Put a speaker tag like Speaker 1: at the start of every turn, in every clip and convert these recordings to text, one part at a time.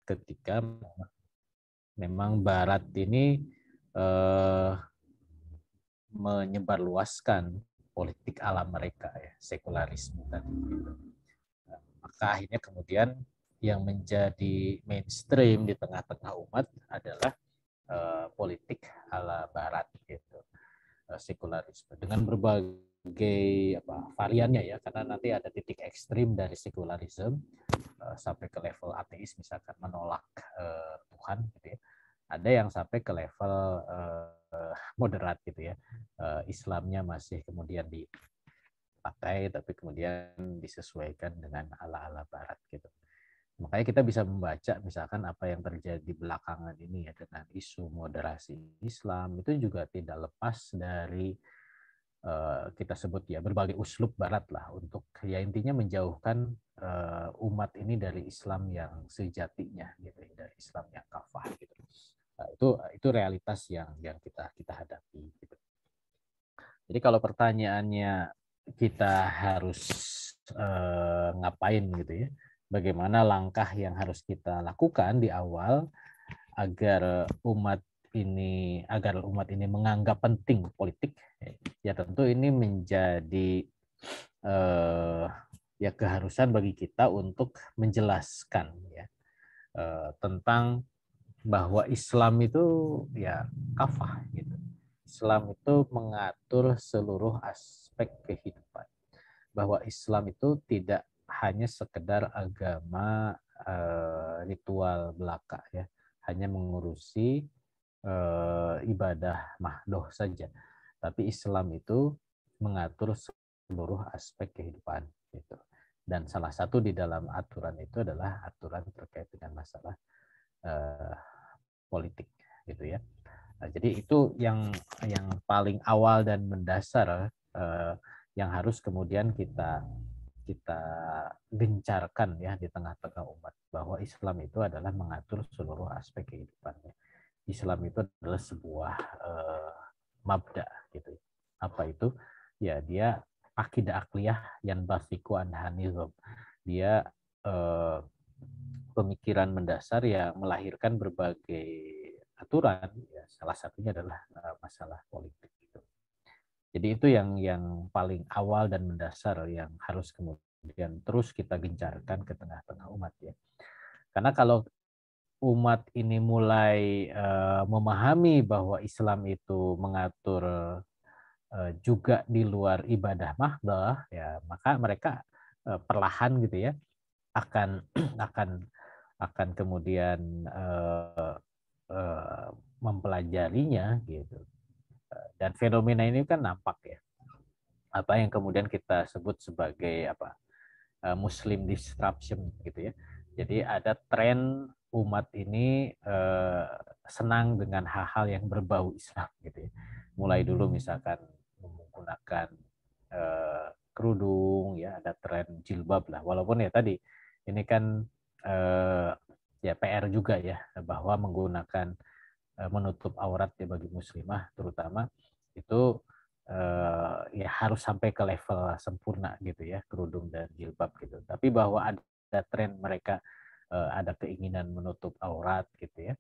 Speaker 1: ketika memang Barat ini menyebarluaskan politik ala mereka, ya, sekularisme tadi. Maka akhirnya kemudian yang menjadi mainstream di tengah-tengah umat adalah politik ala Barat, gitu, sekularisme dengan berbagai variannya, ya, karena nanti ada titik ekstrim dari sekularisme sampai ke level ateis, misalkan menolak Tuhan, gitu ya. Ada yang sampai ke level moderat, gitu ya, Islamnya masih kemudian dipakai tapi kemudian disesuaikan dengan ala-ala Barat, gitu. Makanya kita bisa membaca misalkan apa yang terjadi belakangan ini, ya, dengan isu moderasi Islam itu juga tidak lepas dari kita sebut, ya, berbagai uslub Barat lah untuk, ya, intinya menjauhkan umat ini dari Islam yang sejatinya, gitu, dari Islam yang kafah, gitu. Nah, itu realitas yang kita hadapi, gitu. Jadi kalau pertanyaannya kita harus ngapain, gitu ya, bagaimana langkah yang harus kita lakukan di awal agar umat ini menganggap penting politik, ya tentu ini menjadi ya keharusan bagi kita untuk menjelaskan, ya, tentang bahwa Islam itu, ya, kafah, gitu. Islam itu mengatur seluruh aspek kehidupan. Bahwa Islam itu tidak hanya sekedar agama ritual belaka, ya, hanya mengurusi ibadah mahdoh saja. Tapi Islam itu mengatur seluruh aspek kehidupan, gitu. Dan salah satu di dalam aturan itu adalah aturan terkait dengan masalah eh, politik, gitu ya. Nah, jadi itu yang paling awal dan mendasar yang harus kemudian kita gencarkan, ya, di tengah-tengah umat, bahwa Islam itu adalah mengatur seluruh aspek kehidupannya. Islam itu adalah sebuah mabda, gitu. Apa itu? Ya, dia akidah akliyah yang basiku anhanizom. Dia pemikiran mendasar yang melahirkan berbagai aturan, ya, salah satunya adalah masalah politik, gitu. Jadi itu yang paling awal dan mendasar yang harus kemudian terus kita gencarkan ke tengah-tengah umat, ya. Karena kalau umat ini mulai memahami bahwa Islam itu mengatur juga di luar ibadah mahdoh, ya, maka mereka perlahan, gitu ya, akan akan akan kemudian mempelajarinya, gitu. Dan fenomena ini kan nampak, ya, apa yang kemudian kita sebut sebagai Muslim disruption, gitu ya. Jadi ada tren umat ini senang dengan hal-hal yang berbau Islam, gitu ya. Mulai dulu misalkan menggunakan kerudung, ya, ada tren jilbab lah. Walaupun, ya, tadi ini kan ya PR juga, ya, bahwa menggunakan menutup aurat, ya, bagi muslimah terutama itu ya harus sampai ke level sempurna, gitu ya, kerudung dan jilbab, gitu. Tapi bahwa ada tren mereka ada keinginan menutup aurat, gitu ya,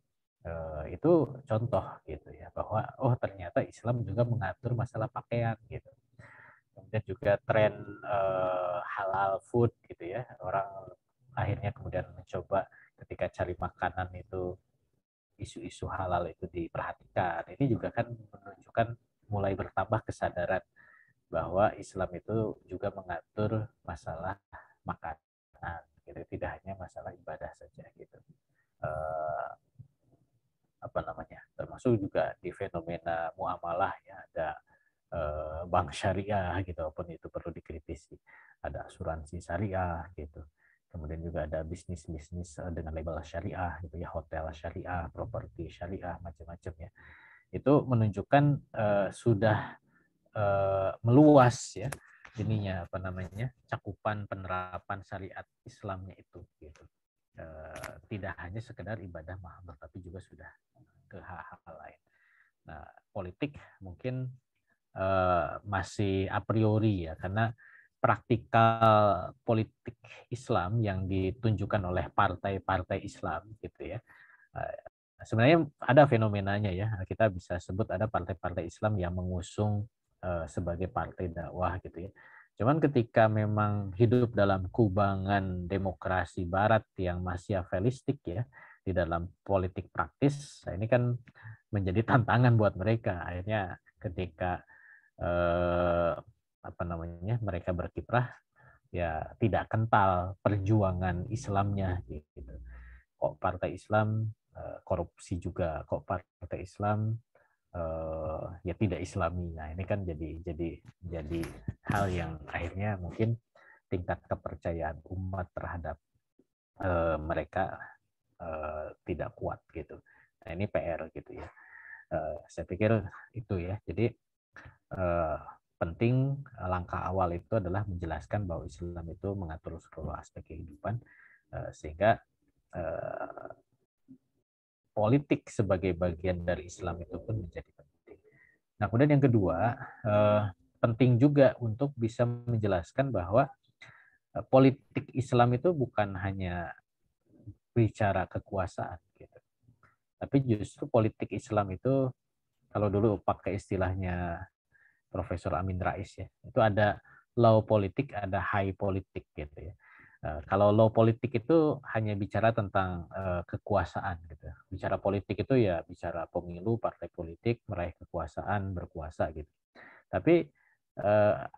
Speaker 1: itu contoh, gitu ya, bahwa oh ternyata Islam juga mengatur masalah pakaian, gitu. Kemudian juga tren halal food, gitu ya, orang akhirnya kemudian mencoba ketika cari makanan itu isu-isu halal itu diperhatikan. Ini juga kan menunjukkan mulai bertambah kesadaran bahwa Islam itu juga mengatur masalah makanan, gitu. Tidak hanya masalah ibadah saja, gitu. Eh, apa namanya? Termasuk juga di fenomena muamalah, ya, ada bank syariah, gitu, walaupun itu perlu dikritisi. Ada asuransi syariah, gitu. Kemudian juga ada bisnis-bisnis dengan label syariah, gitu ya, hotel syariah, properti syariah, macam-macam, ya. Itu menunjukkan sudah meluas, ya, ininya apa namanya, cakupan penerapan syariat Islamnya itu, gitu. Tidak hanya sekedar ibadah mahdoh, tapi juga sudah ke hal-hal lain. Nah, politik mungkin masih a priori, ya, karena praktikal politik Islam yang ditunjukkan oleh partai-partai Islam gitu ya. Sebenarnya ada fenomenanya ya, kita bisa sebut ada partai-partai Islam yang mengusung sebagai partai dakwah gitu ya. Cuman ketika memang hidup dalam kubangan demokrasi Barat yang machiavellistik ya di dalam politik praktis, nah ini kan menjadi tantangan buat mereka. Akhirnya ketika apa namanya mereka berkiprah ya tidak kental perjuangan Islamnya gitu. Kok partai Islam korupsi juga, kok partai Islam ya tidak Islami. Nah ini kan jadi hal yang akhirnya mungkin tingkat kepercayaan umat terhadap mereka tidak kuat gitu. Nah ini PR gitu ya. Saya pikir itu ya. Jadi penting langkah awal itu adalah menjelaskan bahwa Islam itu mengatur seluruh aspek kehidupan sehingga politik sebagai bagian dari Islam itu pun menjadi penting. Nah, kemudian yang kedua, penting juga untuk bisa menjelaskan bahwa politik Islam itu bukan hanya bicara kekuasaan, gitu. Tapi justru politik Islam itu, kalau dulu pakai istilahnya Profesor Amin Rais ya, itu ada low politik, ada high politik gitu ya. Kalau low politik itu hanya bicara tentang kekuasaan gitu. Bicara politik itu ya bicara pemilu, partai politik, meraih kekuasaan, berkuasa gitu. Tapi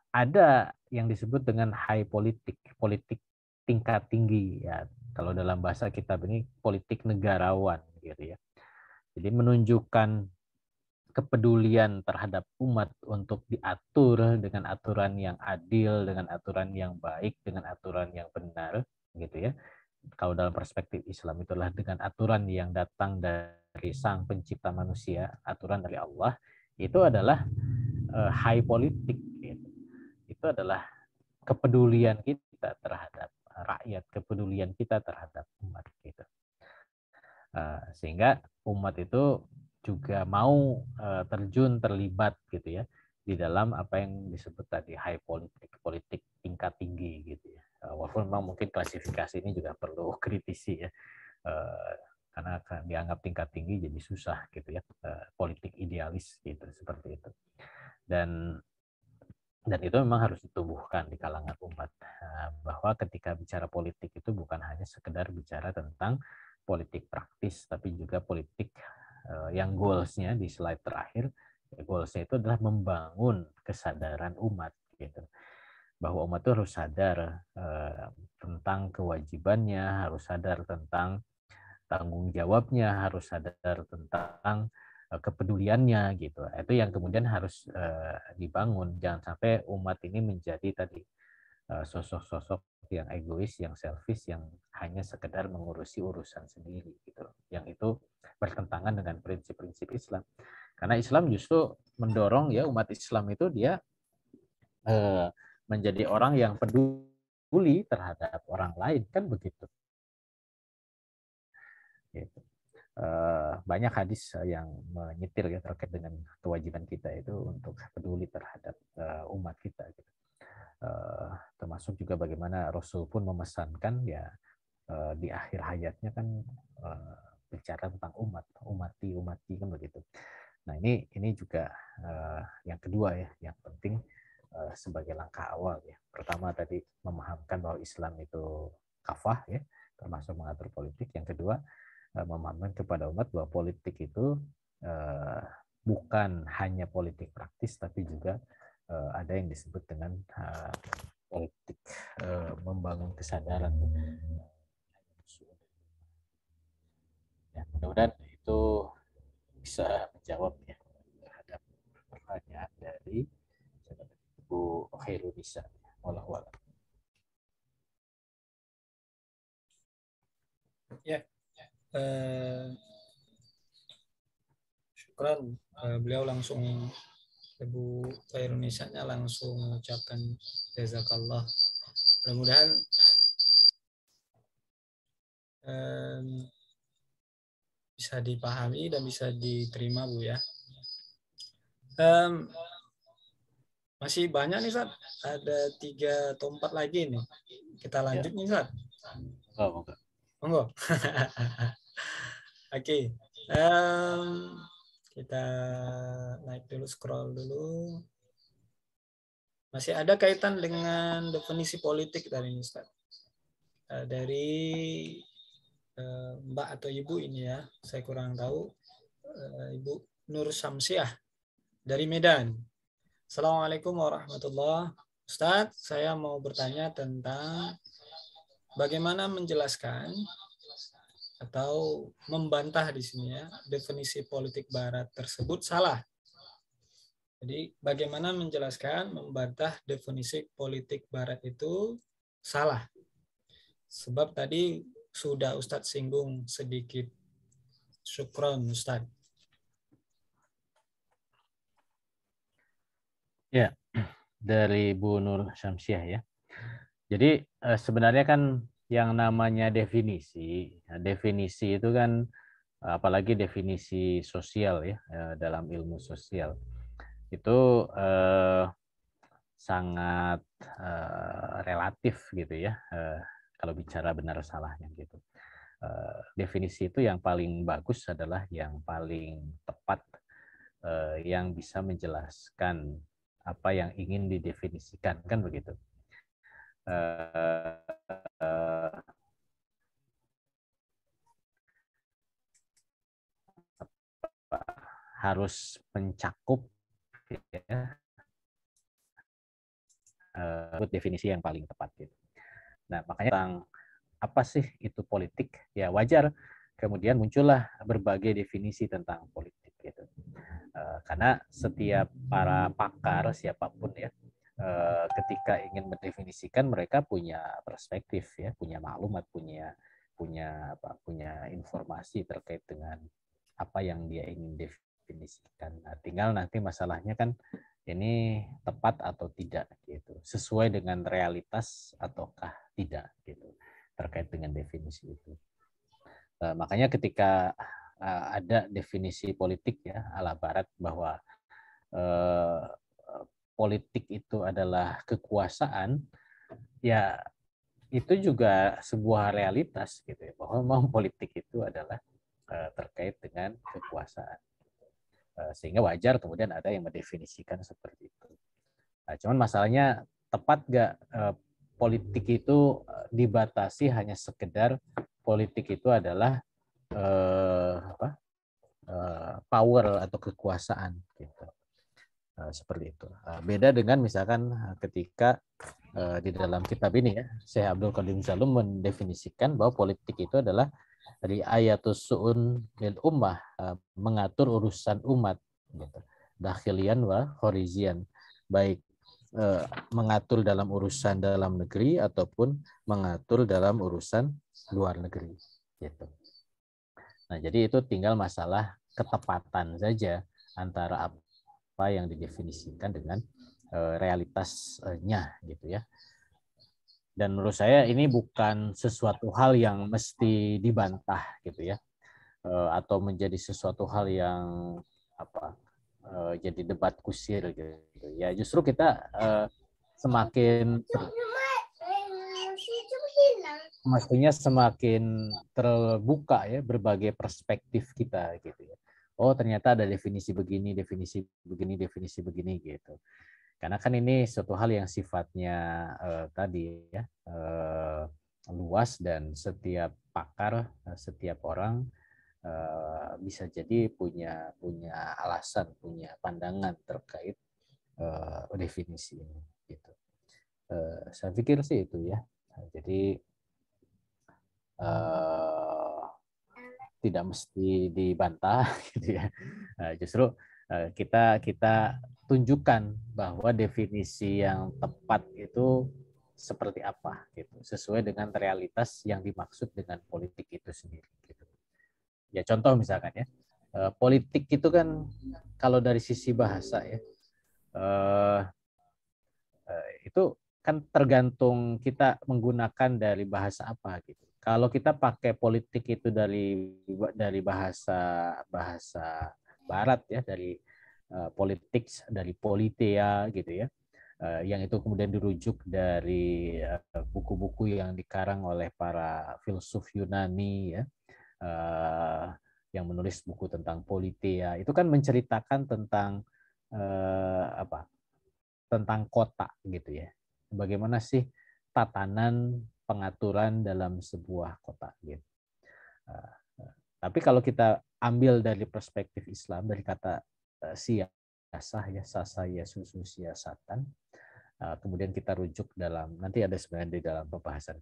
Speaker 1: ada yang disebut dengan high politik, politik tingkat tinggi ya. Kalau dalam bahasa kita ini politik negarawan gitu ya. Jadi menunjukkan kepedulian terhadap umat untuk diatur dengan aturan yang adil, dengan aturan yang baik, dengan aturan yang benar, gitu ya. Kalau dalam perspektif Islam itulah dengan aturan yang datang dari Sang Pencipta manusia, aturan dari Allah, itu adalah high politik. Gitu. Itu adalah kepedulian kita terhadap rakyat, kepedulian kita terhadap umat. Gitu. Sehingga umat itu juga mau terjun terlibat gitu ya di dalam apa yang disebut tadi high politik, politik tingkat tinggi gitu ya. Walaupun memang mungkin klasifikasi ini juga perlu kritisi ya, karena dianggap tingkat tinggi jadi susah gitu ya, politik idealis gitu seperti itu. Dan itu memang harus ditumbuhkan di kalangan umat bahwa ketika bicara politik itu bukan hanya sekedar bicara tentang politik praktis, tapi juga politik yang goals-nya di slide terakhir, goals-nya itu adalah membangun kesadaran umat gitu. Bahwa umat itu harus sadar tentang kewajibannya, harus sadar tentang tanggung jawabnya, harus sadar tentang kepeduliannya gitu. Itu yang kemudian harus dibangun. Jangan sampai umat ini menjadi tadi sosok-sosok yang egois, yang selfish, yang hanya sekedar mengurusi urusan sendiri gitu. Yang itu bertentangan dengan prinsip-prinsip Islam. Karena Islam justru mendorong ya umat Islam itu dia menjadi orang yang peduli terhadap orang lain kan begitu. Gitu. Banyak hadis yang menyetir ya terkait dengan kewajiban kita itu untuk peduli terhadap umat kita. Gitu. Termasuk juga bagaimana Rasul pun memesankan ya di akhir hayatnya kan bicara tentang umati kan begitu. Nah ini juga yang kedua ya yang penting sebagai langkah awal ya. Pertama tadi memahamkan bahwa Islam itu kafah ya termasuk mengatur politik. Yang kedua memahamkan kepada umat bahwa politik itu bukan hanya politik praktis tapi juga ada yang disebut dengan politik membangun kesadaran. Ya, mudah-mudahan itu bisa menjawab ya terhadap pertanyaan dari Bu Khairunisa. Wallahu a'lam.
Speaker 2: Ya, syukran. Beliau langsung Ibu Khairunisa-nya langsung mengucapkan jazakallah. Mudah-mudahan bisa dipahami dan bisa diterima Bu ya. Masih banyak nih, Ustaz. Ada 3 atau 4 lagi nih. Kita
Speaker 1: Ya.
Speaker 2: lanjut nih, Ustaz.
Speaker 1: Oh, enggak.
Speaker 2: Monggo. Oke. Em, kita naik dulu, scroll dulu. Masih ada kaitan dengan definisi politik tadi, Ustaz. Dari Mbak atau Ibu ini ya, saya kurang tahu. Ibu Nur Samsiah dari Medan. Assalamualaikum warahmatullahi wabarakatuh. Ustadz, saya mau bertanya tentang bagaimana menjelaskan atau membantah di sini ya, definisi politik Barat tersebut salah. Jadi bagaimana menjelaskan, membantah definisi politik Barat itu salah. Sebab tadi sudah Ustadz singgung sedikit. Syukron Ustadz.
Speaker 1: Ya, dari Bu Nur Syamsiah ya. Jadi sebenarnya kan yang namanya definisi itu kan apalagi definisi sosial ya dalam ilmu sosial itu sangat relatif gitu ya kalau bicara benar salahnya gitu. Definisi itu yang paling bagus adalah yang paling tepat yang bisa menjelaskan apa yang ingin didefinisikan kan begitu. Harus mencakup ya, definisi yang paling tepat gitu. Nah, makanya tentang apa sih itu politik? Ya wajar kemudian muncullah berbagai definisi tentang politik gitu. Karena setiap para pakar siapapun ya ketika ingin mendefinisikan mereka punya perspektif ya, punya maklumat, punya informasi terkait dengan apa yang dia ingin definisikan. Nah, tinggal nanti masalahnya kan ini tepat atau tidak gitu, sesuai dengan realitas ataukah tidak gitu terkait dengan definisi itu. Makanya ketika ada definisi politik ya ala Barat bahwa politik itu adalah kekuasaan, ya itu juga sebuah realitas gitu ya, bahwa memang politik itu adalah terkait dengan kekuasaan. Sehingga wajar kemudian ada yang mendefinisikan seperti itu. Nah, cuman masalahnya tepat nggak politik itu dibatasi hanya sekedar politik itu adalah power atau kekuasaan gitu. Seperti itu. Beda dengan misalkan ketika di dalam kitab ini ya, Syekh Abdul Qadim Salum mendefinisikan bahwa politik itu adalah dari ayatus su'un lil ummah, mengatur urusan umat gitu. Dakhilian wa khorizian, baik mengatur dalam urusan dalam negeri ataupun mengatur dalam urusan luar negeri gitu. Nah, jadi itu tinggal masalah ketepatan saja antara apa yang didefinisikan dengan realitasnya gitu ya. Dan menurut saya ini bukan sesuatu hal yang mesti dibantah gitu ya, atau menjadi sesuatu hal yang apa jadi debat kusir gitu. Ya justru kita semakin mestinya semakin terbuka ya berbagai perspektif kita gitu ya. Oh ternyata ada definisi begini, definisi begini gitu. Karena kan ini suatu hal yang sifatnya tadi ya luas dan setiap pakar, setiap orang bisa jadi punya alasan, punya pandangan terkait definisi ini. Gitu. Saya pikir sih itu ya. Jadi tidak mesti dibantah gitu ya. Justru kita tunjukkan bahwa definisi yang tepat itu seperti apa gitu, sesuai dengan realitas yang dimaksud dengan politik itu sendiri gitu. Ya contoh misalkan ya, politik itu kan kalau dari sisi bahasa ya itu kan tergantung kita menggunakan dari bahasa apa gitu. Kalau kita pakai politik itu dari bahasa bahasa Barat ya, dari politik, dari politia gitu ya. yang itu kemudian dirujuk dari buku-buku yang dikarang oleh para filsuf Yunani, ya, yang menulis buku tentang Politeia. Itu kan menceritakan tentang apa? Tentang kota gitu ya. Bagaimana sih tatanan pengaturan dalam sebuah kota gitu. Tapi kalau kita ambil dari perspektif Islam, dari kata siasah, ya, sasa ya susu siasatan, kemudian kita rujuk dalam, nanti ada sebenarnya di dalam pembahasan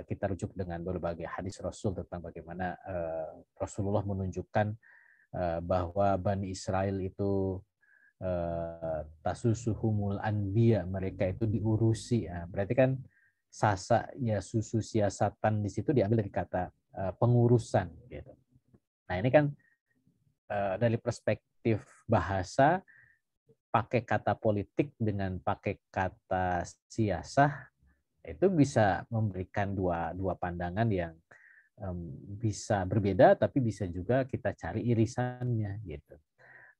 Speaker 1: kita rujuk dengan berbagai hadis Rasul tentang bagaimana Rasulullah menunjukkan bahwa Bani Israel itu tasusuhumul anbiya, mereka itu diurusi. Nah, berarti kan sasa ya susu siasatan di situ diambil dari kata pengurusan gitu. Nah, ini kan dari perspektif bahasa, pakai kata politik dengan pakai kata siasah itu bisa memberikan dua pandangan yang bisa berbeda, tapi bisa juga kita cari irisannya gitu.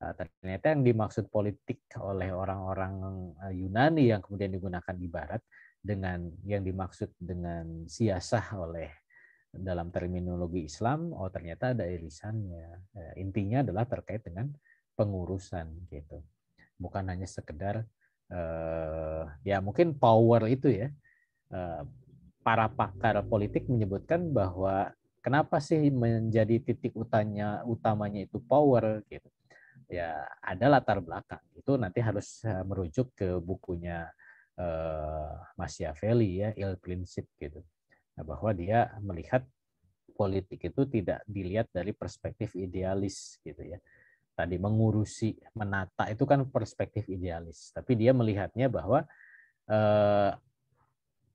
Speaker 1: Ternyata yang dimaksud politik oleh orang-orang Yunani yang kemudian digunakan di Barat dengan yang dimaksud dengan siasah oleh dalam terminologi Islam, oh ternyata ada irisannya. Intinya adalah terkait dengan pengurusan gitu. Bukan hanya sekedar ya mungkin power itu ya. Para pakar politik menyebutkan bahwa kenapa sih menjadi titik utamanya itu power gitu. Ya ada latar belakang itu nanti harus merujuk ke bukunya Machiavelli ya, Il Principe gitu. Nah, bahwa dia melihat politik itu tidak dilihat dari perspektif idealis gitu ya. Tadi mengurusi, menata itu kan perspektif idealis, tapi dia melihatnya bahwa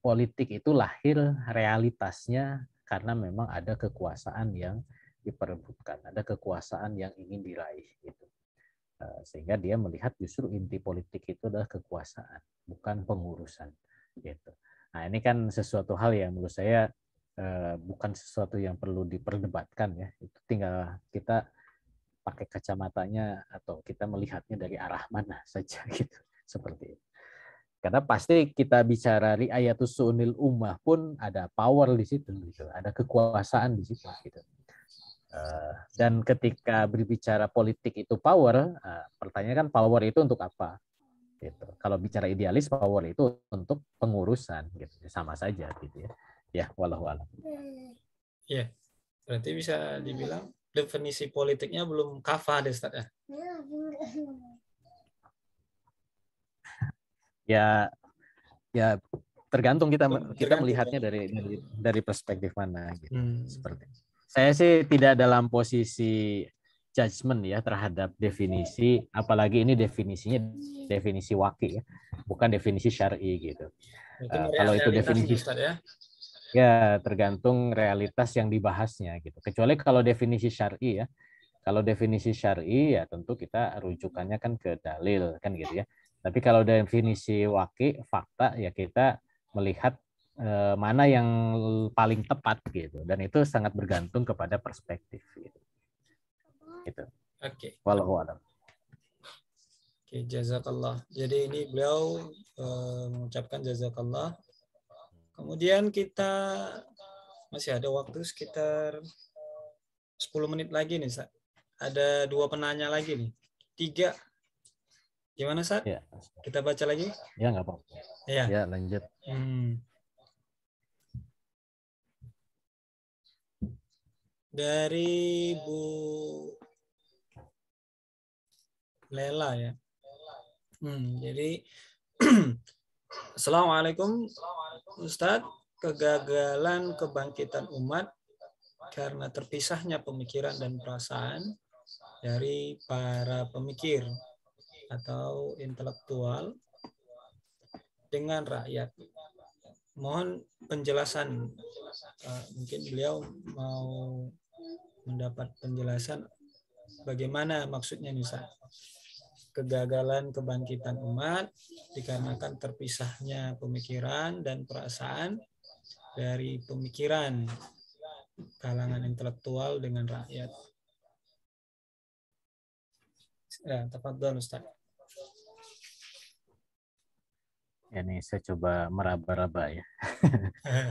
Speaker 1: politik itu lahir realitasnya karena memang ada kekuasaan yang diperebutkan, ada kekuasaan yang ingin diraih gitu. Sehingga dia melihat justru inti politik itu adalah kekuasaan, bukan pengurusan gitu. Nah, ini kan sesuatu hal yang menurut saya bukan sesuatu yang perlu diperdebatkan ya. Itu tinggal kita pakai kacamatanya atau kita melihatnya dari arah mana saja gitu. Seperti itu. Karena pasti kita bicara riayatus su'unil ummah pun ada power di situ gitu. Ada kekuasaan di situ gitu. Dan ketika berbicara politik itu power, pertanyaan kan power itu untuk apa? Gitu. Kalau bicara idealis, power itu untuk pengurusan, gitu. Sama saja, gitu ya. Ya, walau alam.
Speaker 2: Ya, berarti bisa dibilang definisi politiknya belum kafah deh, Ustaz ya.
Speaker 1: Ya, ya tergantung kita
Speaker 2: Tergantung,
Speaker 1: melihatnya
Speaker 2: ya.
Speaker 1: dari perspektif mana, gitu.
Speaker 2: Hmm.
Speaker 1: Seperti. Saya sih tidak dalam posisi judgement ya terhadap definisi, apalagi ini definisi waki ya, bukan definisi syar'i gitu. Kalau itu definisi
Speaker 2: Ustaz,
Speaker 1: ya tergantung realitas yang dibahasnya gitu. Kecuali kalau definisi syar'i ya. Kalau definisi syar'i ya tentu kita rujukannya kan ke dalil kan gitu ya. Tapi kalau definisi waki, fakta ya kita melihat mana yang paling tepat gitu. Dan itu sangat bergantung kepada perspektif gitu. Gitu.
Speaker 2: Oke.
Speaker 1: Wallahu a'lam.
Speaker 2: Oke, jazakallah. Jadi ini beliau mengucapkan jazakallah. Kemudian kita masih ada waktu sekitar 10 menit lagi nih, Sat. Ada 2 penanya lagi nih. 3. Gimana, Sat?
Speaker 1: Ya.
Speaker 2: Kita baca lagi?
Speaker 1: Ya, nggak apa-apa.
Speaker 2: Ya.
Speaker 1: Ya, lanjut.
Speaker 2: Dari Bu Lela ya. Jadi Assalamualaikum Ustadz, kegagalan kebangkitan umat karena terpisahnya pemikiran dan perasaan dari para pemikir atau intelektual dengan rakyat. Mohon penjelasan. Mungkin beliau mau mendapat penjelasan bagaimana maksudnya misalnya kegagalan kebangkitan umat dikarenakan terpisahnya pemikiran dan perasaan dari pemikiran kalangan intelektual dengan rakyat. Ya, tafadhol Ustaz.
Speaker 1: Ya, nih saya coba meraba-raba ya.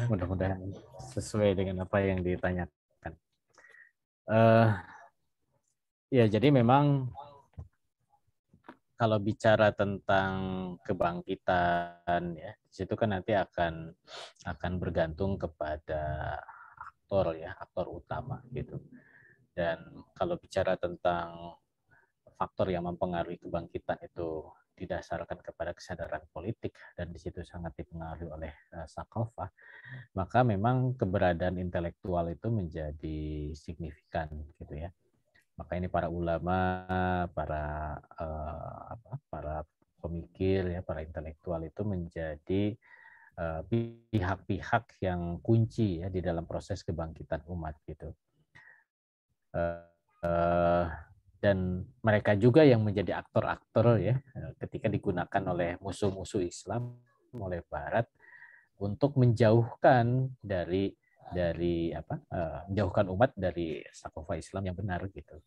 Speaker 1: Mudah-mudahan sesuai dengan apa yang ditanyakan. Eh, ya, jadi memang kalau bicara tentang kebangkitan ya, di situ kan nanti akan bergantung kepada aktor ya, aktor utama gitu. Dan kalau bicara tentang faktor yang mempengaruhi kebangkitan itu didasarkan kepada kesadaran politik dan di situ sangat dipengaruhi oleh Sakofah, maka memang keberadaan intelektual itu menjadi signifikan gitu ya. Maka ini para ulama, para pemikir ya, para intelektual itu menjadi pihak-pihak yang kunci ya di dalam proses kebangkitan umat gitu. Dan mereka juga yang menjadi aktor-aktor ya ketika digunakan oleh musuh-musuh Islam, oleh Barat untuk menjauhkan menjauhkan umat dari sakofa Islam yang benar gitu.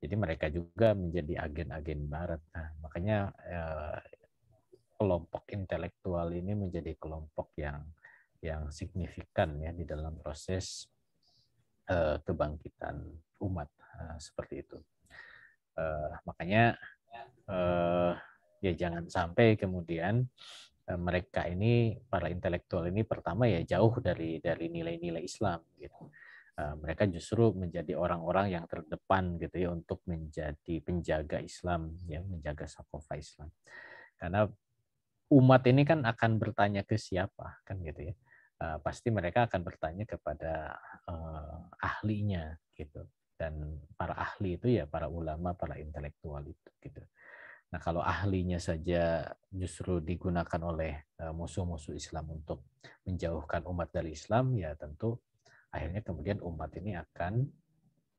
Speaker 1: Jadi mereka juga menjadi agen-agen Barat. Nah, makanya kelompok intelektual ini menjadi kelompok yang signifikan ya di dalam proses kebangkitan umat seperti itu. Makanya ya jangan sampai kemudian mereka ini, para intelektual ini pertama ya jauh dari nilai-nilai Islam gitu. Mereka justru menjadi orang-orang yang terdepan gitu ya untuk menjadi penjaga Islam ya, menjaga sakofa Islam. Karena umat ini kan akan bertanya ke siapa kan gitu ya. Pasti mereka akan bertanya kepada ahlinya gitu. Dan para ahli itu ya para ulama, para intelektual itu gitu. Nah, kalau ahlinya saja justru digunakan oleh musuh-musuh Islam untuk menjauhkan umat dari Islam, ya tentu akhirnya kemudian umat ini akan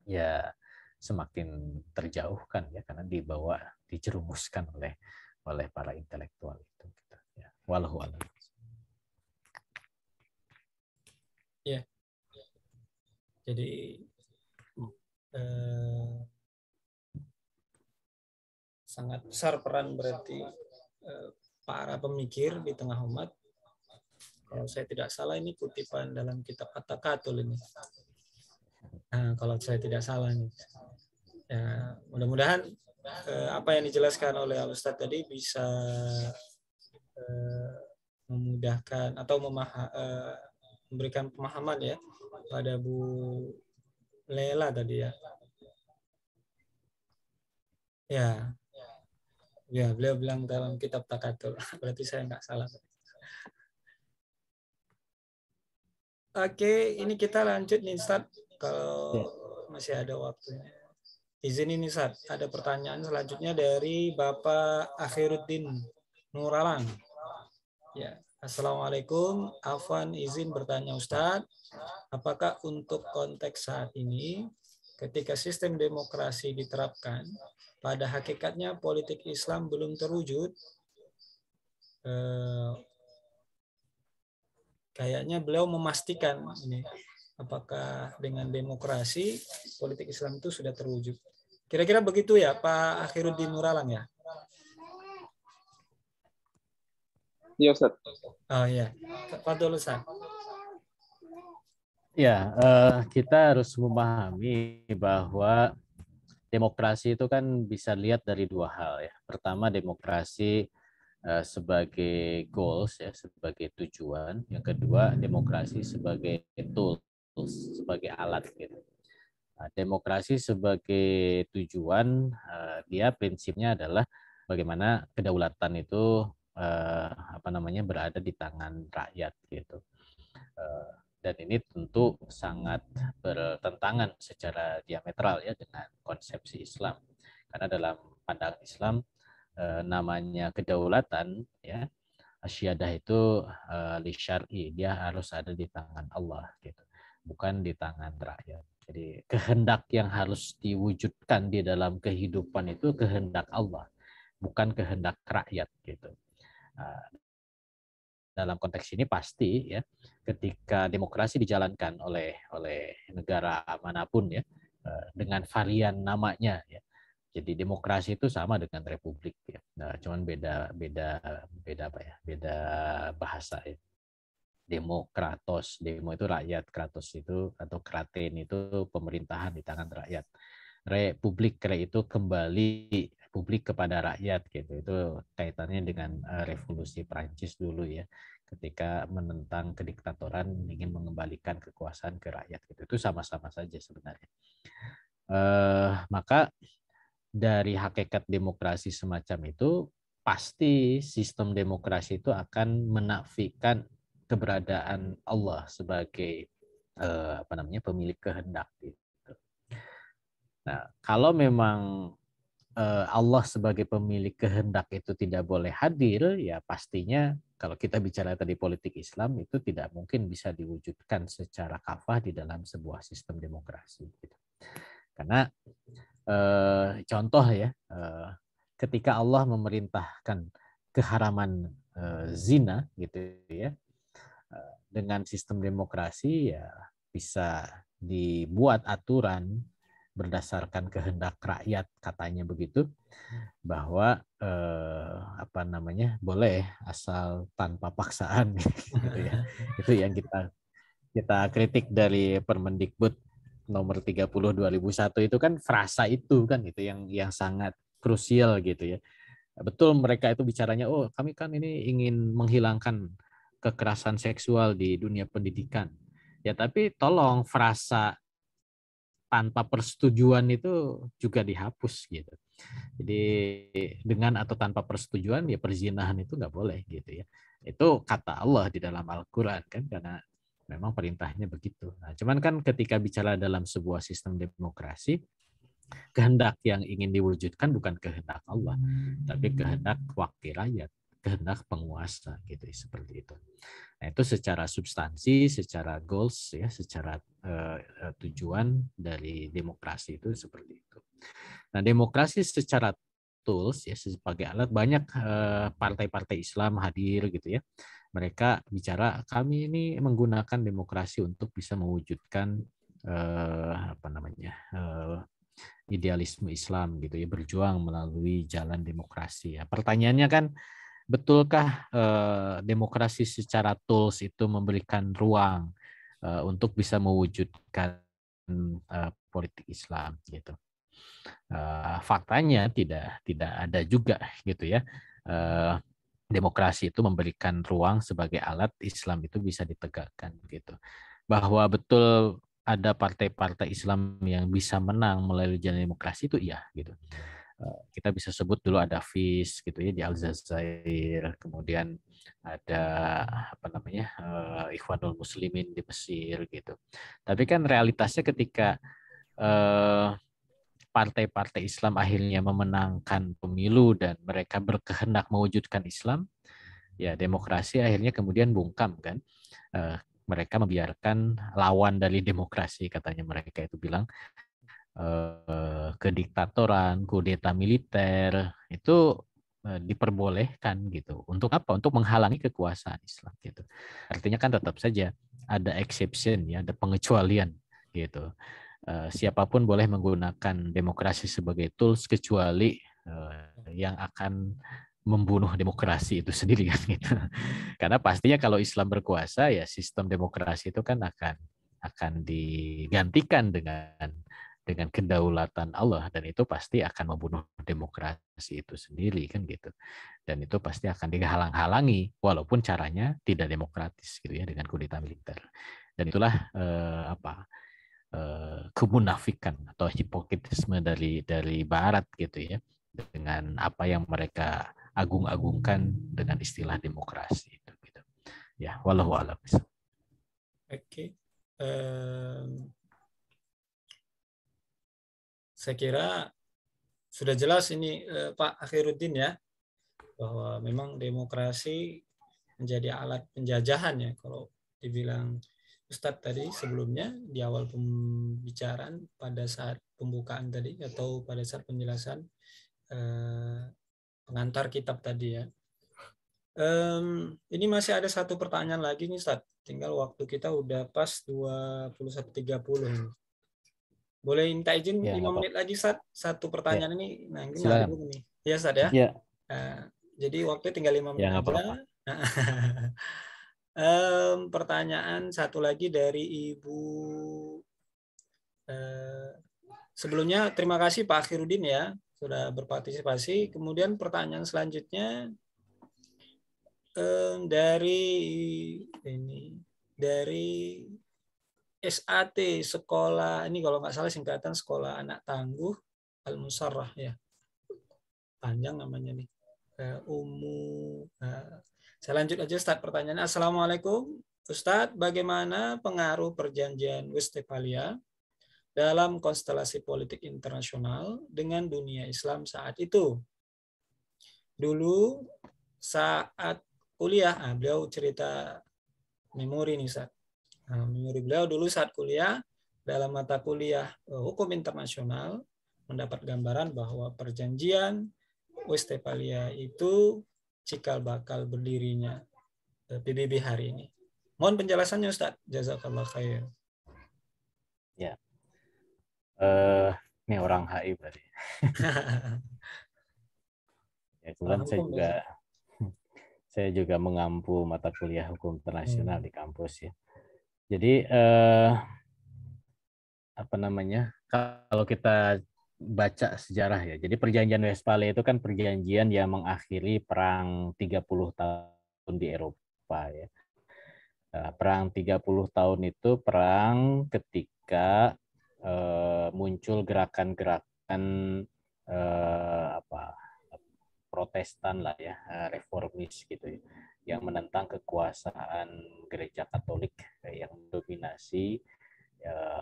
Speaker 1: ya semakin terjauhkan ya karena dijerumuskan oleh para intelektual itu. Gitu. Ya. Wallahu a'lam.
Speaker 2: Ya, jadi sangat besar peran berarti para pemikir di tengah umat. Kalau saya tidak salah ini kutipan dalam kitab At-Takatul ini. Nah, kalau saya tidak salah nih. Ya, mudah-mudahan apa yang dijelaskan oleh Al-Ustadz tadi bisa memudahkan atau memberikan pemahaman ya pada Bu Lela tadi ya. Ya, beliau bilang dalam kitab Takatul. Berarti saya nggak salah. Oke, ini kita lanjut nih Ustaz. Kalau masih ada waktunya. Izin ini Ustaz, ada pertanyaan selanjutnya dari Bapak Akhiruddin Nuralang. Ya, Assalamualaikum. Afwan izin bertanya Ustaz, apakah untuk konteks saat ini ketika sistem demokrasi diterapkan, pada hakikatnya politik Islam belum terwujud? Kayaknya beliau memastikan ini apakah dengan demokrasi politik Islam itu sudah terwujud. Kira-kira begitu ya Pak Akhiruddin Nuralang ya?
Speaker 3: Iya Ustaz.
Speaker 2: Oh iya, Pak Ustaz.
Speaker 1: Ya, kita harus memahami bahwa demokrasi itu kan bisa lihat dari dua hal ya. Pertama, demokrasi sebagai goals ya, sebagai tujuan. Yang kedua, demokrasi sebagai tools, sebagai alat gitu. Nah, demokrasi sebagai tujuan, dia prinsipnya adalah bagaimana kedaulatan itu berada di tangan rakyat gitu. Dan ini tentu sangat bertentangan secara diametral ya dengan konsepsi Islam. Karena dalam pandangan Islam namanya kedaulatan ya, asyadah itu li syar'i, dia harus ada di tangan Allah gitu, bukan di tangan rakyat. Jadi kehendak yang harus diwujudkan di dalam kehidupan itu kehendak Allah, bukan kehendak rakyat gitu. Dalam konteks ini pasti ya, ketika demokrasi dijalankan oleh negara manapun ya, dengan varian namanya ya. Jadi demokrasi itu sama dengan republik ya. Nah, cuman beda apa ya? Beda bahasa ya. Demo itu rakyat, kratos itu atau kraten itu pemerintahan di tangan rakyat. Republik itu kembali publik kepada rakyat gitu. Itu kaitannya dengan revolusi Prancis dulu ya. Ketika menentang kediktatoran ingin mengembalikan kekuasaan ke rakyat gitu. Itu sama-sama saja sebenarnya. Maka dari hakikat demokrasi semacam itu pasti sistem demokrasi itu akan menafikan keberadaan Allah sebagai pemilik kehendak gitu. Nah, kalau memang Allah sebagai pemilik kehendak itu tidak boleh hadir, ya pastinya kalau kita bicara tadi politik Islam itu tidak mungkin bisa diwujudkan secara kafah di dalam sebuah sistem demokrasi. Gitu. Karena contoh ya, ketika Allah memerintahkan keharaman zina gitu ya, dengan sistem demokrasi ya bisa dibuat aturan berdasarkan kehendak rakyat katanya begitu, bahwa boleh asal tanpa paksaan gitu ya. Itu yang kita kritik dari Permendikbud nomor 30 2001 itu kan frasa itu kan itu yang sangat krusial gitu ya. Betul mereka itu bicaranya, oh kami kan ini ingin menghilangkan kekerasan seksual di dunia pendidikan. Ya tapi tolong frasa tanpa persetujuan itu juga dihapus gitu. Jadi dengan atau tanpa persetujuan ya perzinahan itu nggak boleh gitu ya. Itu kata Allah di dalam Al-Quran kan, karena memang perintahnya begitu. Nah, cuman kan ketika bicara dalam sebuah sistem demokrasi, kehendak yang ingin diwujudkan bukan kehendak Allah, tapi kehendak wakil rakyat, kehendak penguasa gitu seperti itu. Nah, itu secara substansi, secara goals ya, secara tujuan dari demokrasi itu seperti itu. Nah, demokrasi secara tools ya sebagai alat, banyak partai-partai Islam hadir gitu ya. Mereka bicara kami ini menggunakan demokrasi untuk bisa mewujudkan idealisme Islam gitu ya, berjuang melalui jalan demokrasi. Ya, pertanyaannya kan, betulkah demokrasi secara tools itu memberikan ruang untuk bisa mewujudkan politik Islam gitu? Faktanya tidak ada juga gitu ya. Demokrasi itu memberikan ruang sebagai alat Islam itu bisa ditegakkan gitu. Bahwa betul ada partai-partai Islam yang bisa menang melalui jalan demokrasi itu iya gitu. Kita bisa sebut dulu ada FIS gitu ya di Aljazair, kemudian ada Ikhwanul Muslimin di Mesir gitu. Tapi kan realitasnya ketika partai-partai Islam akhirnya memenangkan pemilu dan mereka berkehendak mewujudkan Islam, ya demokrasi akhirnya kemudian bungkam kan. Mereka membiarkan lawan dari demokrasi, katanya mereka itu bilang, kediktatoran, kudeta militer itu diperbolehkan gitu. Untuk apa? Untuk menghalangi kekuasaan Islam gitu. Artinya kan tetap saja ada exception ya, ada pengecualian gitu. Siapapun boleh menggunakan demokrasi sebagai tools kecuali yang akan membunuh demokrasi itu sendiri kan gitu. Karena pastinya kalau Islam berkuasa ya sistem demokrasi itu kan akan digantikan dengan kedaulatan Allah, dan itu pasti akan membunuh demokrasi itu sendiri kan gitu. Dan itu pasti akan dihalang-halangi walaupun caranya tidak demokratis gitu ya, dengan kudeta militer. Dan itulah kemunafikan atau hipokritisme dari Barat gitu ya, dengan apa yang mereka agung-agungkan dengan istilah demokrasi itu gitu. Ya, wallahu a'lam.
Speaker 2: Oke. Saya kira sudah jelas ini Pak Akhiruddin ya, bahwa memang demokrasi menjadi alat penjajahan ya, kalau dibilang Ustadz tadi sebelumnya di awal pembicaraan pada saat pembukaan tadi atau pada saat penjelasan pengantar kitab tadi ya. Ini masih ada satu pertanyaan lagi nih Ustadz, tinggal waktu kita udah pas 21.30. Boleh minta izin
Speaker 1: Ya,
Speaker 2: 5 menit lagi Ustadz, satu pertanyaan
Speaker 1: ya.
Speaker 2: ini. Nah, ini
Speaker 1: Silakan.
Speaker 2: dulu nih. Ya Ustadz ya.
Speaker 1: Ya.
Speaker 2: Jadi waktu tinggal 5 menit
Speaker 1: Ya, nggak
Speaker 2: aja.
Speaker 1: apa-apa.
Speaker 2: Pertanyaan satu lagi dari Ibu. Sebelumnya terima kasih Pak Akhirudin ya sudah berpartisipasi. Kemudian pertanyaan selanjutnya dari SAT, sekolah ini kalau nggak salah singkatan Sekolah Anak Tangguh Al-Musarrah ya, panjang namanya nih. Saya lanjut aja Ustadz pertanyaannya. Assalamualaikum Ustadz, bagaimana pengaruh perjanjian Westphalia dalam konstelasi politik internasional dengan dunia Islam saat itu? Dulu saat kuliah, beliau cerita memori nih Ustadz. Memori beliau dulu saat kuliah, dalam mata kuliah hukum internasional, mendapat gambaran bahwa perjanjian Westphalia itu cikal bakal berdirinya PBB hari ini. Mohon penjelasannya Ustadz. Jazakallah khair.
Speaker 1: Ya. Ini orang HI berarti. Ya, kebetulan saya juga mengampu mata kuliah hukum internasional di kampus ya. Jadi kalau kita baca sejarah ya. Jadi perjanjian Westphalia itu kan perjanjian yang mengakhiri perang 30 tahun di Eropa ya. Perang 30 tahun itu perang ketika muncul gerakan-gerakan Protestan lah ya, reformis gitu ya, yang menentang kekuasaan gereja Katolik yang mendominasi.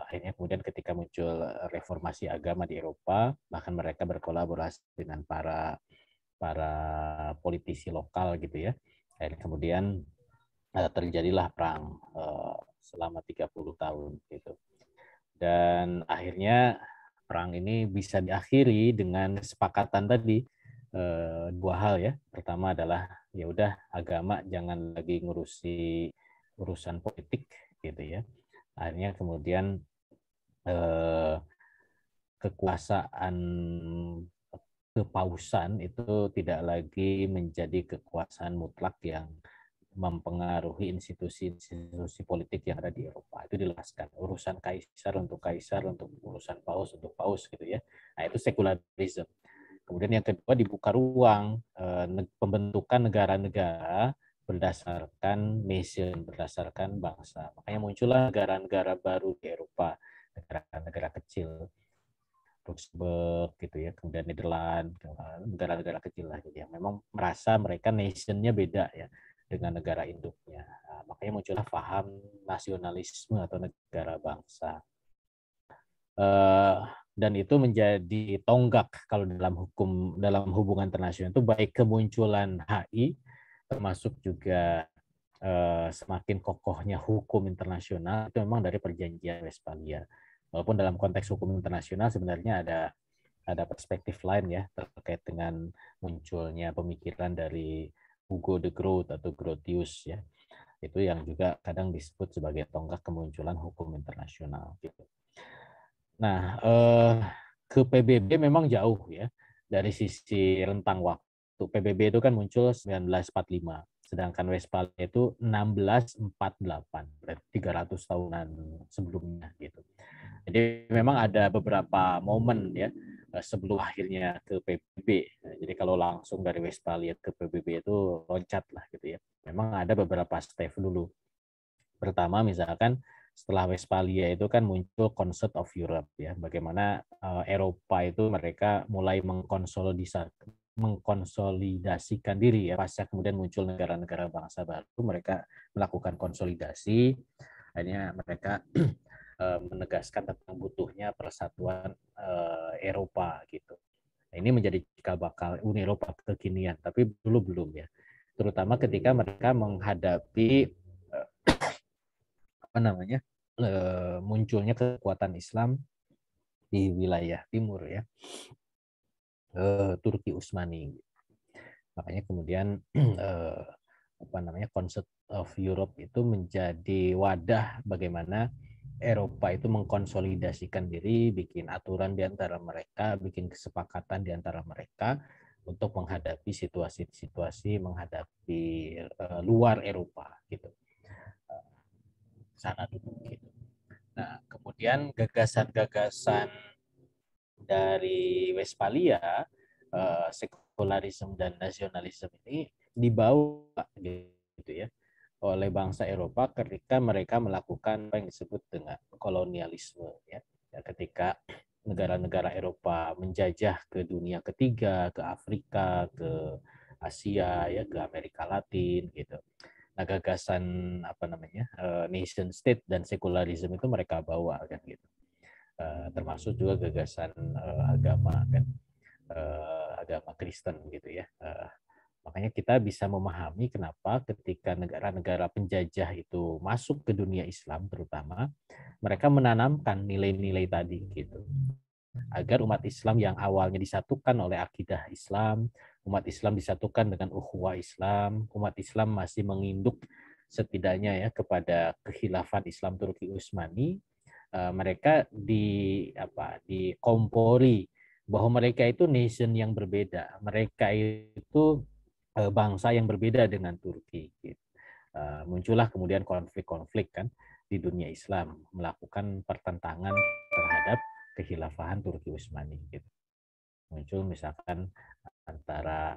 Speaker 1: Akhirnya kemudian ketika muncul reformasi agama di Eropa, bahkan mereka berkolaborasi dengan para politisi lokal gitu ya. Akhirnya kemudian terjadilah perang selama 30 tahun gitu. Dan akhirnya perang ini bisa diakhiri dengan kesepakatan tadi, dua hal ya. Pertama adalah ya udah agama jangan lagi ngurusi urusan politik gitu ya. Akhirnya kemudian kekuasaan kepausan itu tidak lagi menjadi kekuasaan mutlak yang mempengaruhi institusi politik yang ada di Eropa. Itu dilepaskan. Urusan kaisar, untuk urusan paus untuk paus gitu ya. Nah, itu sekularisme. Kemudian yang kedua dibuka ruang pembentukan negara-negara berdasarkan nation, berdasarkan bangsa. Makanya muncullah negara-negara baru di Eropa, negara-negara kecil, Luxembourg gitu ya, kemudian Nederland, negara-negara kecil lah gitu ya. Memang merasa mereka nationnya beda ya dengan negara induknya. Nah, makanya muncullah paham nasionalisme atau negara bangsa. Dan itu menjadi tonggak kalau dalam hubungan internasional itu, baik kemunculan HI termasuk juga semakin kokohnya hukum internasional itu memang dari perjanjian Westphalia. Walaupun dalam konteks hukum internasional sebenarnya ada perspektif lain ya terkait dengan munculnya pemikiran dari Hugo de Groot atau Grotius ya. Itu yang juga kadang disebut sebagai tonggak kemunculan hukum internasional gitu. Nah, ke PBB memang jauh ya dari sisi rentang waktu. PBB itu kan muncul 1945, sedangkan Westphalia itu 1648, berarti 300 tahunan sebelumnya gitu. Jadi memang ada beberapa momen ya sebelum akhirnya ke PBB. Jadi kalau langsung dari Westphalia ke PBB itu loncat lah gitu ya. Memang ada beberapa step dulu. Pertama misalkan setelah Westphalia itu kan muncul Concert of Europe ya, bagaimana Eropa itu mereka mulai mengkonsolidasikan diri ya, pasca kemudian muncul negara-negara bangsa baru, mereka melakukan konsolidasi, akhirnya mereka menegaskan tentang butuhnya persatuan Eropa gitu. Nah, ini menjadi cikal bakal Uni Eropa kekinian, tapi dulu belum ya, terutama ketika mereka menghadapi munculnya kekuatan Islam di wilayah timur ya, Turki Utsmani. Makanya kemudian Concert of Europe itu menjadi wadah bagaimana Eropa itu mengkonsolidasikan diri, bikin aturan di antara mereka, bikin kesepakatan di antara mereka untuk menghadapi situasi-situasi menghadapi luar Eropa gitu. Sana dulu gitu. Nah, kemudian gagasan-gagasan dari Westphalia, sekularisme dan nasionalisme ini dibawa gitu ya oleh bangsa Eropa ketika mereka melakukan apa yang disebut dengan kolonialisme ya. Ketika negara-negara Eropa menjajah ke dunia ketiga, ke Afrika, ke Asia ya, ke Amerika Latin gitu. Nah, gagasan apa namanya nation state dan sekularisme itu mereka bawa kan gitu. Termasuk juga gagasan agama kan, agama Kristen gitu ya. Makanya kita bisa memahami kenapa ketika negara-negara penjajah itu masuk ke dunia Islam terutama, mereka menanamkan nilai-nilai tadi gitu. Agar umat Islam yang awalnya disatukan oleh akidah Islam, umat Islam disatukan dengan ukhuwah Islam, umat Islam masih menginduk setidaknya ya kepada kekhilafan Islam Turki Utsmani, mereka dikompori bahwa mereka itu nation yang berbeda, mereka itu bangsa yang berbeda dengan Turki. Muncullah kemudian konflik-konflik kan di dunia Islam melakukan pertentangan terhadap kekhilafahan Turki Utsmani. Gitu. Muncul misalkan antara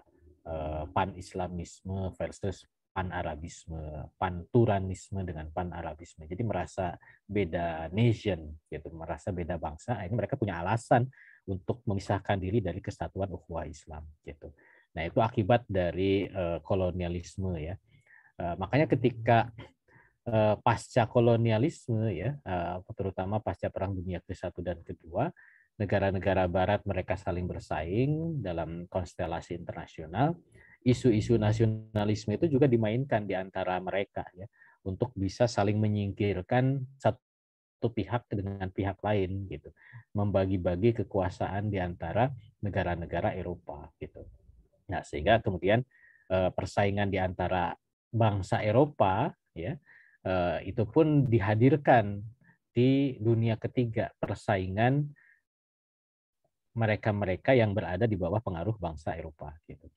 Speaker 1: pan-Islamisme versus pan-Arabisme, pan-Turanisme dengan pan-Arabisme. Jadi merasa beda nation, gitu, merasa beda bangsa. Akhirnya mereka punya alasan untuk memisahkan diri dari kesatuan ukhuwah Islam. Gitu. Nah, itu akibat dari kolonialisme ya. Makanya ketika pasca kolonialisme ya, terutama pasca Perang Dunia ke-1 dan ke-2, negara-negara Barat mereka saling bersaing dalam konstelasi internasional. Isu-isu nasionalisme itu juga dimainkan di antara mereka ya, untuk bisa saling menyingkirkan satu pihak dengan pihak lain gitu, membagi-bagi kekuasaan di antara negara-negara Eropa gitu. Nah, sehingga kemudian persaingan di antara bangsa Eropa ya itu pun dihadirkan di dunia ketiga, persaingan mereka-mereka yang berada di bawah pengaruh bangsa Eropa gitu.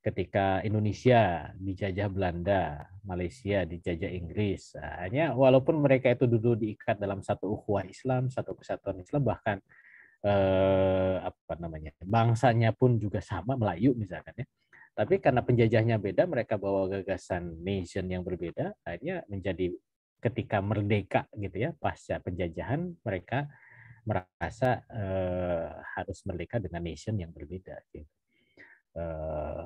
Speaker 1: Ketika Indonesia dijajah Belanda, Malaysia dijajah Inggris, hanya walaupun mereka itu dulu diikat dalam satu ukhuwah Islam, satu kesatuan Islam, bahkan bangsanya pun juga sama, Melayu misalkan ya. Tapi karena penjajahnya beda, mereka bawa gagasan nation yang berbeda, akhirnya menjadi ketika merdeka gitu ya, pasca penjajahan mereka merasa harus merdeka dengan nation yang berbeda. Gitu.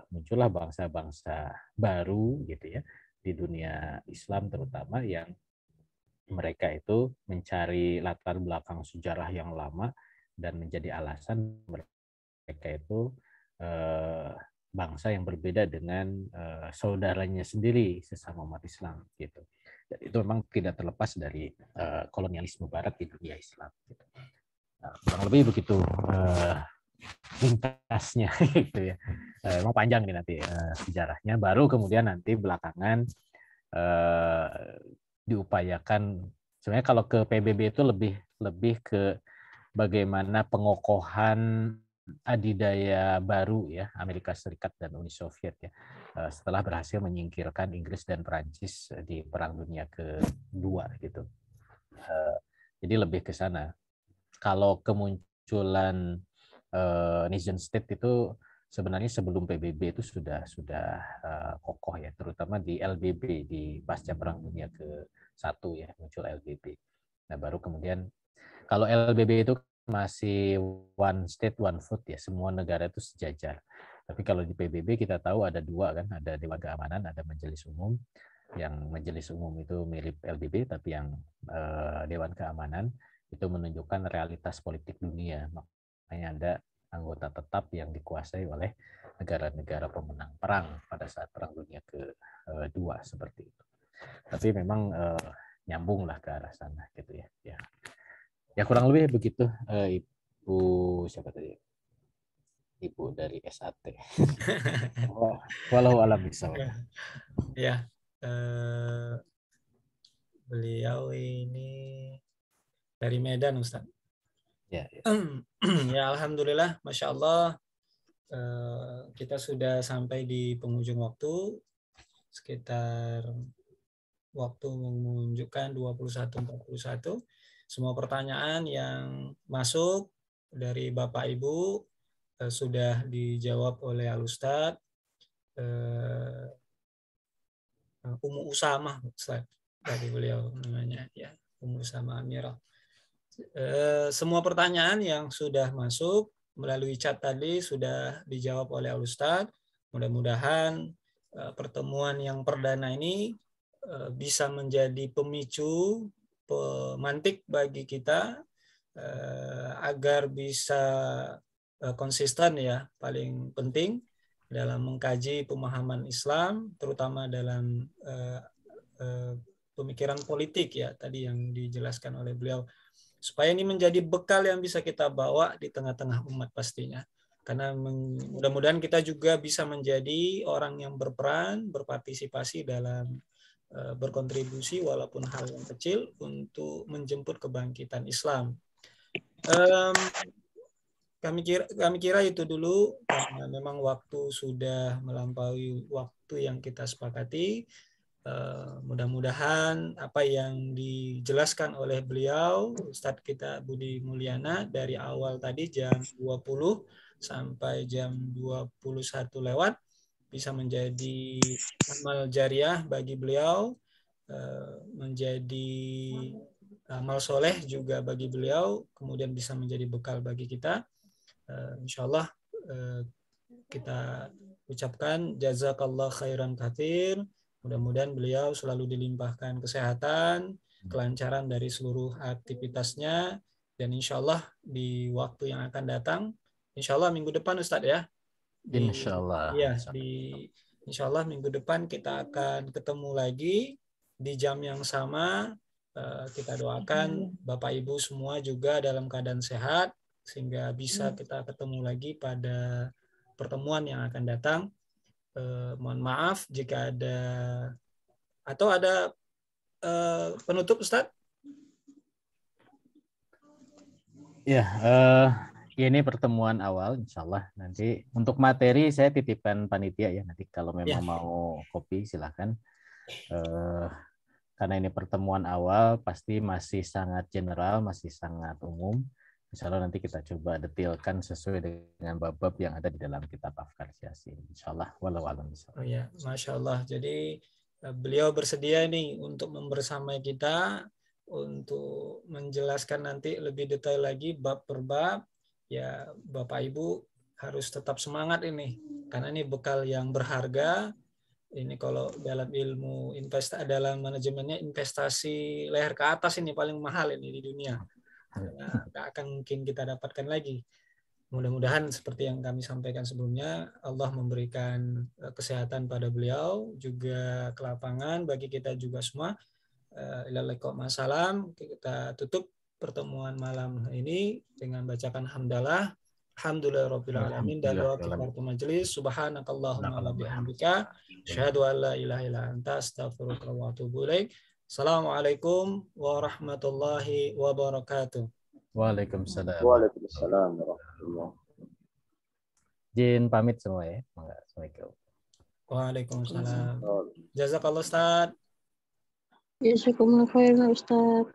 Speaker 1: Muncullah bangsa-bangsa baru gitu ya di dunia Islam terutama yang mereka itu mencari latar belakang sejarah yang lama dan menjadi alasan mereka itu bangsa yang berbeda dengan saudaranya sendiri sesama umat Islam gitu. Dan itu memang tidak terlepas dari kolonialisme Barat di dunia Islam. Gitu. Nah, kurang lebih begitu ringkasnya gitu ya. Emang panjang nih nanti sejarahnya. Baru kemudian nanti belakangan diupayakan. Sebenarnya kalau ke PBB itu lebih ke bagaimana pengokohan adidaya baru ya Amerika Serikat dan Uni Soviet ya setelah berhasil menyingkirkan Inggris dan Perancis di Perang Dunia ke-2 gitu. Jadi lebih ke sana. Kalau kemunculan nation state itu sebenarnya sebelum PBB itu sudah kokoh ya, terutama di LBB di pasca Perang Dunia ke-1 ya muncul LBB. Nah baru kemudian kalau LBB itu masih one state one vote ya, semua negara itu sejajar. Tapi kalau di PBB kita tahu ada dua kan, ada Dewan Keamanan, ada Majelis Umum. Yang Majelis Umum itu mirip LBB, tapi yang Dewan Keamanan itu menunjukkan realitas politik dunia. Makanya ada anggota tetap yang dikuasai oleh negara-negara pemenang perang pada saat Perang Dunia ke-2 seperti itu. Tapi memang nyambung lah ke arah sana gitu ya. Ya kurang lebih begitu, Ibu siapa tadi? Ibu dari SAT. Walau alam bisawab.
Speaker 2: Ya, beliau ini dari Medan, Ustaz.
Speaker 1: Ya.
Speaker 2: Ya, alhamdulillah, masya Allah. kita sudah sampai di penghujung waktu, sekitar waktu menunjukkan 21.41. Semua pertanyaan yang masuk dari Bapak Ibu sudah dijawab oleh Al-Ustadz. Ummu Usamah, Ustaz, dari beliau namanya ya, Ummu Usamah Amirah. Semua pertanyaan yang sudah masuk melalui chat tadi sudah dijawab oleh Al-Ustadz. Mudah-mudahan pertemuan yang perdana ini bisa menjadi pemicu, pemantik bagi kita agar bisa konsisten ya, paling penting dalam mengkaji pemahaman Islam, terutama dalam pemikiran politik ya, tadi yang dijelaskan oleh beliau, supaya ini menjadi bekal yang bisa kita bawa di tengah-tengah umat pastinya. Karena mudah-mudahan kita juga bisa menjadi orang yang berperan, berpartisipasi dalam berkontribusi walaupun hal yang kecil untuk menjemput kebangkitan Islam. Kami kira itu dulu, karena memang waktu sudah melampaui waktu yang kita sepakati. Mudah-mudahan apa yang dijelaskan oleh beliau, Ustadz kita Budi Mulyana, dari awal tadi jam 20 sampai jam 21 lewat, bisa menjadi amal jariah bagi beliau, menjadi amal soleh juga bagi beliau, kemudian bisa menjadi bekal bagi kita. Insya Allah kita ucapkan jazakallah khairan katsir. Mudah-mudahan beliau selalu dilimpahkan kesehatan, kelancaran dari seluruh aktivitasnya, dan insya Allah di waktu yang akan datang, insya Allah minggu depan Ustadz ya.
Speaker 1: Insya Allah.
Speaker 2: Ya, insya Allah minggu depan kita akan ketemu lagi di jam yang sama. Kita doakan Bapak Ibu semua juga dalam keadaan sehat, sehingga bisa kita ketemu lagi pada pertemuan yang akan datang. Mohon maaf jika ada penutup, Ustadz.
Speaker 1: Ya, ini pertemuan awal, insya Allah. Nanti untuk materi saya titipkan panitia ya. Nanti kalau memang mau kopi silahkan. Karena ini pertemuan awal, pasti masih sangat general, masih sangat umum. Insya Allah nanti kita coba detailkan sesuai dengan bab-bab yang ada di dalam kitab Afkar Yasin. Insya Allah. Walau alam.
Speaker 2: Oh ya, Masya Allah. Jadi beliau bersedia nih untuk membersamai kita, untuk menjelaskan nanti lebih detail lagi bab per bab. Ya, Bapak Ibu harus tetap semangat ini, karena ini bekal yang berharga. Ini kalau dalam ilmu dalam manajemennya investasi leher ke atas ini paling mahal ini di dunia. Nggak akan mungkin kita dapatkan lagi. Mudah-mudahan seperti yang kami sampaikan sebelumnya, Allah memberikan kesehatan pada beliau, juga kelapangan bagi kita juga semua. Salam. Kita tutup pertemuan malam ini dengan bacakan hamdalah. Alhamdulillahirabbil alamin, dan doa kifaratul majelis. Subhanakallahumma wa bihamdika, asyhadu an la ilaha illa anta, astaghfiruka wa atubu ilaik. Assalamualaikum warahmatullahi wabarakatuh.
Speaker 1: Waalaikumsalam.
Speaker 3: Waalaikumsalam warahmatullahi wabarakatuh.
Speaker 1: Jin pamit semua ya. Assalamualaikum.
Speaker 2: Waalaikumsalam. Jazakallah Ustaz.
Speaker 4: Jazakumullah khairan Ustaz.